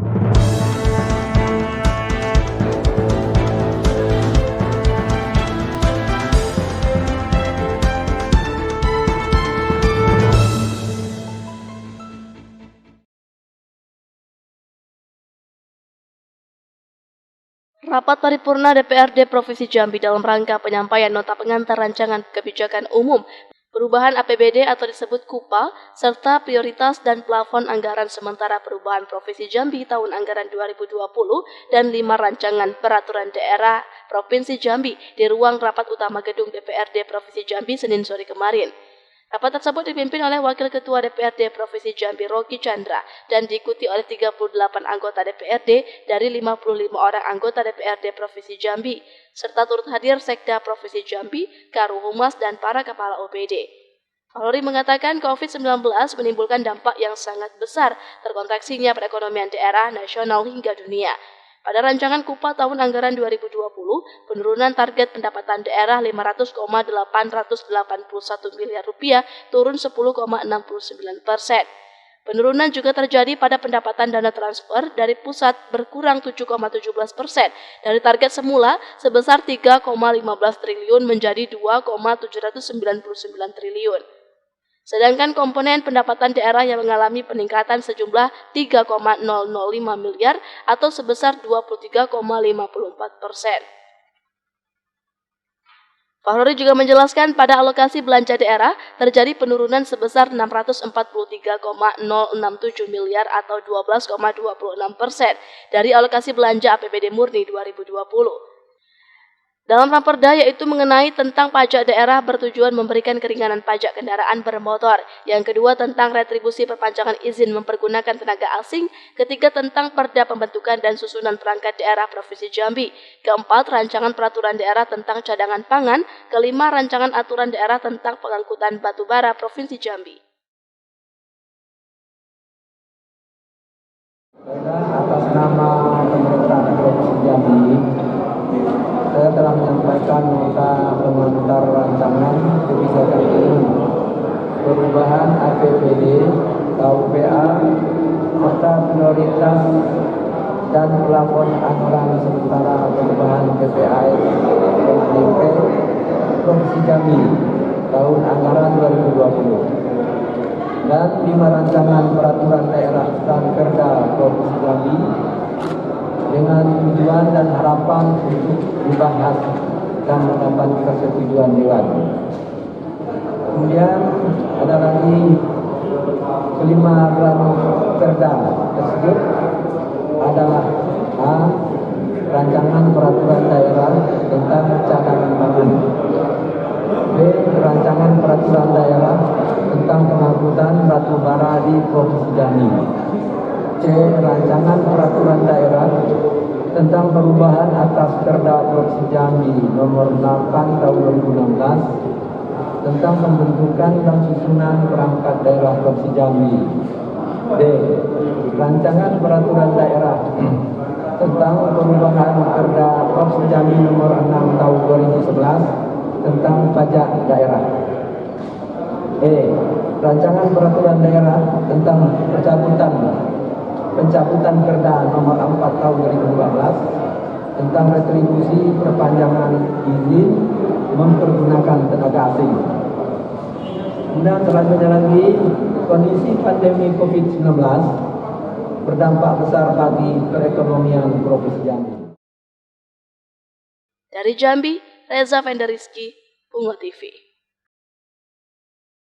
Rapat paripurna DPRD Provinsi Jambi dalam rangka penyampaian nota pengantar rancangan kebijakan umum perubahan APBD atau disebut KUPA, serta prioritas dan plafon anggaran sementara perubahan Provinsi Jambi tahun anggaran 2020 dan 5 rancangan peraturan daerah Provinsi Jambi di ruang rapat utama gedung DPRD Provinsi Jambi Senin sore kemarin. Rapat tersebut dipimpin oleh Wakil Ketua DPRD Provinsi Jambi Rocky Chandra dan diikuti oleh 38 anggota DPRD dari 55 orang anggota DPRD Provinsi Jambi, serta turut hadir Sekda Provinsi Jambi, Karuhumas, dan para kepala OPD. Valori mengatakan COVID-19 menimbulkan dampak yang sangat besar terkontraksinya perekonomian daerah, nasional, hingga dunia. Pada rancangan KUPA tahun anggaran 2020, penurunan target pendapatan daerah 500,881 miliar rupiah turun 10,69%. Penurunan juga terjadi pada pendapatan dana transfer dari pusat berkurang 7,17% dari target semula sebesar 3,15 triliun menjadi 2,799 triliun. Sedangkan komponen pendapatan daerah yang mengalami peningkatan sejumlah 3,005 miliar atau sebesar 23,54%. Valori juga menjelaskan pada alokasi belanja daerah terjadi penurunan sebesar 643,067 miliar atau 12,26% dari alokasi belanja APBD murni 2020. Dalam raperda yaitu mengenai tentang pajak daerah bertujuan memberikan keringanan pajak kendaraan bermotor. Yang kedua tentang retribusi perpanjangan izin mempergunakan tenaga asing. Ketiga tentang perda pembentukan dan susunan perangkat daerah Provinsi Jambi. Keempat rancangan peraturan daerah tentang cadangan pangan. Kelima rancangan aturan daerah tentang pengangkutan batubara Provinsi Jambi. Atas nama pemerintah Provinsi Jambi, saya telah menyampaikan nota pengantar rancangan kebijakan umum perubahan APBD, KUPA, serta prioritas dan plafon anggaran sementara perubahan PPAS PDP Provinsi Jambi tahun anggaran 2020 dan 5 rancangan peraturan daerah dan perda Provinsi Jambi dengan tujuan dan harapan untuk dibahas dan mendapat persetujuan dewan. Kemudian ada lagi kelima perda tersebut adalah A. Rancangan peraturan daerah tentang cadangan pangan. B. Rancangan peraturan daerah tentang pengangkutan batu bara di Provinsi Jambi. C. Rancangan peraturan daerah tentang perubahan atas Perda Provinsi Jambi nomor 8 tahun 2016 tentang pembentukan dan susunan perangkat daerah Provinsi Jambi. D. Rancangan peraturan daerah tentang perubahan Perda Provinsi Jambi nomor 6 tahun 2011 tentang pajak daerah. E. Rancangan peraturan daerah tentang pencabutan Perda nomor 4 tahun 2015 tentang retribusi perpanjangan izin mempergunakan tenaga asing. Kemudian selanjutnya lagi, kondisi pandemi COVID-19 berdampak besar bagi perekonomian Provinsi Jambi. Dari Jambi, Reza Venderiski, Pungo TV.